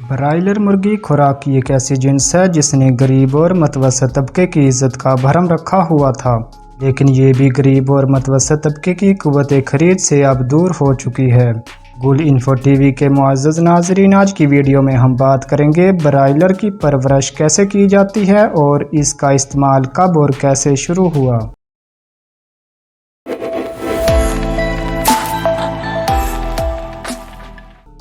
Broiler मुर्गी खुराक की एक ऐसी जिन्स है जिसने गरीब और मतवसत तबके की इज्जत का भरम रखा हुआ था, लेकिन ये भी गरीब और मतवसत तबके की कुव्वत खरीद से अब दूर हो चुकी है। गुल इन्फो टीवी के मुअज़्ज़ज़ नाज़रीन, आज की वीडियो में हम बात करेंगे ब्रायलर की परवरिश कैसे की जाती है और इसका इस्तेमाल कब और कैसे शुरू हुआ।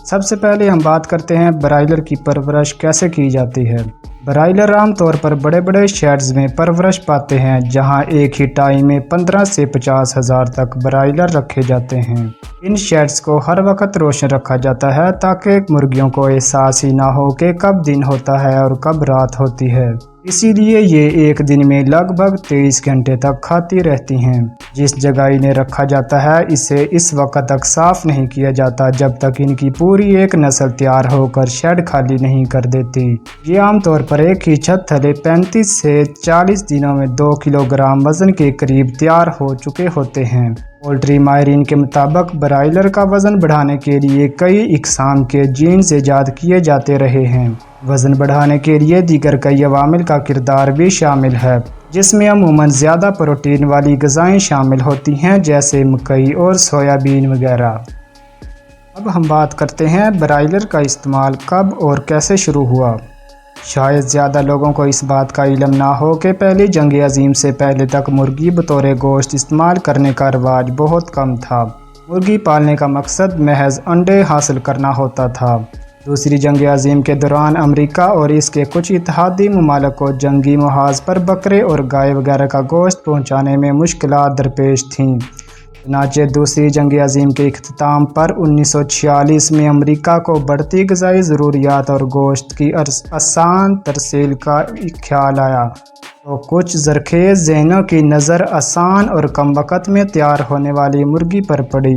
सबसे पहले हम बात करते हैं ब्रायलर की परवरिश कैसे की जाती है। ब्रायलर आमतौर पर बड़े बड़े शेड्स में परवरिश पाते हैं, जहां एक ही टाइम में 15 से 50 हज़ार तक ब्रायलर रखे जाते हैं। इन शेड्स को हर वक्त रोशन रखा जाता है ताकि मुर्गियों को एहसास ही ना हो कि कब दिन होता है और कब रात होती है। इसीलिए ये एक दिन में लगभग 23 घंटे तक खाती रहती हैं। जिस जगह इन्हें रखा जाता है इसे इस वक्त तक साफ नहीं किया जाता जब तक इनकी पूरी एक नस्ल तैयार होकर शेड खाली नहीं कर देती। ये आमतौर पर एक ही छत तले 35 से 40 दिनों में 2 किलोग्राम वजन के करीब तैयार हो चुके होते हैं। पोल्ट्री माहिरीन के मुताबिक ब्रायलर का वजन बढ़ाने के लिए कई इकसाम के जीन्स ईजाद किए जाते रहे हैं। वजन बढ़ाने के लिए दीगर कई अवामिल का किरदार भी शामिल है, जिसमें अमूमन ज़्यादा प्रोटीन वाली ग़िज़ाएँ शामिल होती हैं, जैसे मकई और सोयाबीन वगैरह। अब हम बात करते हैं ब्रायलर का इस्तेमाल कब और कैसे शुरू हुआ। शायद ज़्यादा लोगों को इस बात का इल्म ना हो कि पहली जंग अज़ीम से पहले तक मुर्गी बतौर गोश्त इस्तेमाल करने का रिवाज बहुत कम था। मुर्गी पालने का मकसद महज अंडे हासिल करना होता था। दूसरी जंग अज़ीम के दौरान अमेरिका और इसके कुछ इत्तेहादी ममालिक को जंगी महाज पर बकरे और गाय वगैरह का गोश्त पहुँचाने में मुश्किलात दरपेश थीं। चनाचे दूसरी जंग अज़ीम के इख्तिताम पर 1946 में अमेरिका को बढ़ती ग़िज़ाई ज़रूरियात और गोश्त की आसान तरसील का ख्याल आया, तो कुछ ज़रख़ेज़ ज़हनों की नज़र आसान और कम वक़्त में तैयार होने वाली मुर्गी पर पड़ी,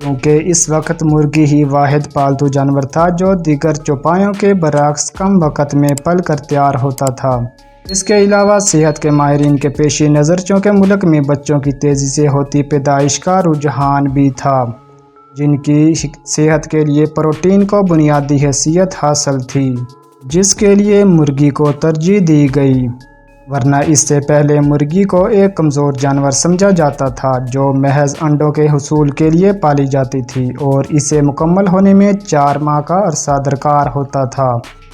क्योंकि इस वक्त मुर्गी ही वाहिद पालतू जानवर था जो दीगर चौपायों के बरअक्स कम वक़्त में पल कर तैयार होता था। इसके अलावा सेहत के माहिरीन के पेश नज़र चूँकि मुल्क में बच्चों की तेज़ी से होती पैदाइश का रुझान भी था, जिनकी सेहत के लिए प्रोटीन को बुनियादी हैसियत हासिल थी, जिसके लिए मुर्गी को तरजीह दी गई, वरना इससे पहले मुर्गी को एक कमज़ोर जानवर समझा जाता था जो महज अंडों के हुसूल के लिए पाली जाती थी और इसे मुकम्मल होने में 4 माह का अरसा दरकार होता था।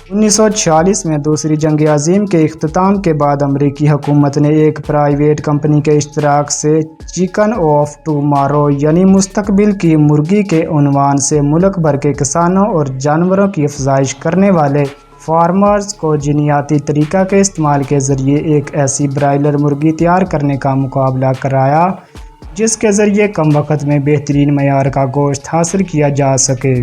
1946 में दूसरी जंग अज़ीम के इख्तिताम के बाद अमरीकी हुकूमत ने एक प्राइवेट कंपनी के इश्तराक से चिकन ऑफ टुमारो यानी मुस्तकबिल की मुर्गी के उन्वान से मुल्क भर के किसानों और जानवरों की अफजाइश करने वाले फार्मर्स को जीनियाती तरीक़ा के इस्तेमाल के ज़रिए एक ऐसी ब्रायलर मुर्गी तैयार करने का मुकाबला कराया जिसके ज़रिए कम वक़्त में बेहतरीन मयार का गोश्त हासिल किया जा सके।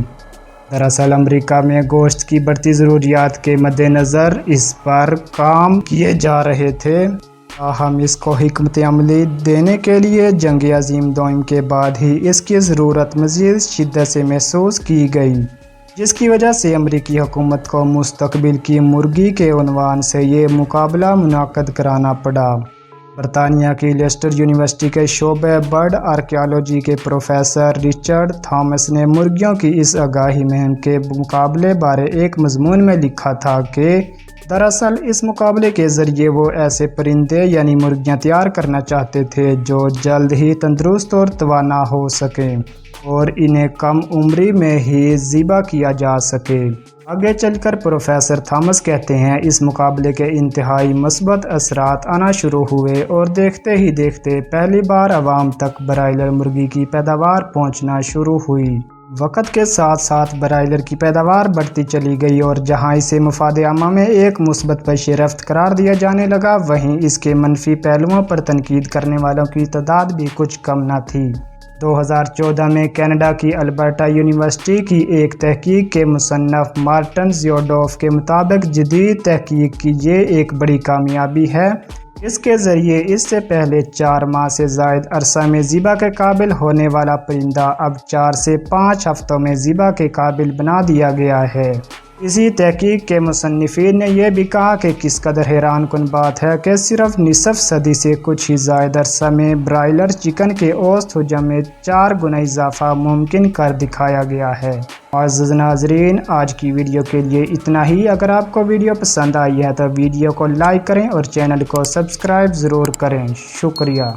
दरअसल अमेरिका में गोश्त की बढ़ती ज़रूरियात के मद्देनज़र इस पर काम किए जा रहे थे। हम इसको हिकमत अमली देने के लिए जंग अज़ीम दोम के बाद ही इसकी ज़रूरत मज़ीद शिद्दत से महसूस की गई, जिसकी वजह से अमेरिकी हुकूमत को मुस्तकबिल की मुर्गी के उन्वान से ये मुकाबला मुनाक़द कराना पड़ा। बरतानिया की लेस्टर यूनिवर्सिटी के शोबे बर्ड आर्कियोलॉजी के प्रोफेसर रिचर्ड थॉमस ने मुर्गियों की इस आगाही मुहिम के मुकाबले बारे एक मज़मून में लिखा था कि दरअसल इस मुकाबले के ज़रिए वो ऐसे परिंदे यानी मुर्गियां तैयार करना चाहते थे जो जल्द ही तंदुरुस्त और तवाना हो सकें और इन्हें कम उम्री में ही ज़िबा किया जा सके। आगे चलकर प्रोफेसर थॉमस कहते हैं, इस मुकाबले के इंतहाई मस्बत असरात आना शुरू हुए और देखते ही देखते पहली बार अवाम तक ब्रायलर मुर्गी की पैदावार पहुंचना शुरू हुई। वक़्त के साथ साथ ब्रायलर की पैदावार बढ़ती चली गई और जहां इसे मुफाद आमा में एक मुस्बत पेशरफ्त करार दिया जाने लगा, वहीं इसके मनफी पहलुओं पर तनकीद करने वालों की तादाद भी कुछ कम न थी। 2014 में कनाडा की अल्बर्टा यूनिवर्सिटी की एक तहकीक के मुसन्नफ मार्टिन ज़ियोडोफ के मुताबिक जदीद तहकीक की ये एक बड़ी कामयाबी है। इसके ज़रिए इससे पहले 4 माह से ज़ायद अरसा में ज़िबा के काबिल होने वाला परिंदा अब 4 से 5 हफ्तों में ज़िबा के काबिल बना दिया गया है। इसी तहकीक के मुसन्निफीन ने यह भी कहा कि किस कदर हैरान कुन बात है कि सिर्फ निसफ सदी से कुछ ही ज़ायद अरसा में ब्रायलर चिकन के औसत हुजम में 4 गुना इजाफा मुमकिन कर दिखाया गया है। मुअज़्ज़ज़ नाज़रीन, आज की वीडियो के लिए इतना ही। अगर आपको वीडियो पसंद आई है तो वीडियो को लाइक करें और चैनल को सब्सक्राइब ज़रूर करें। शुक्रिया।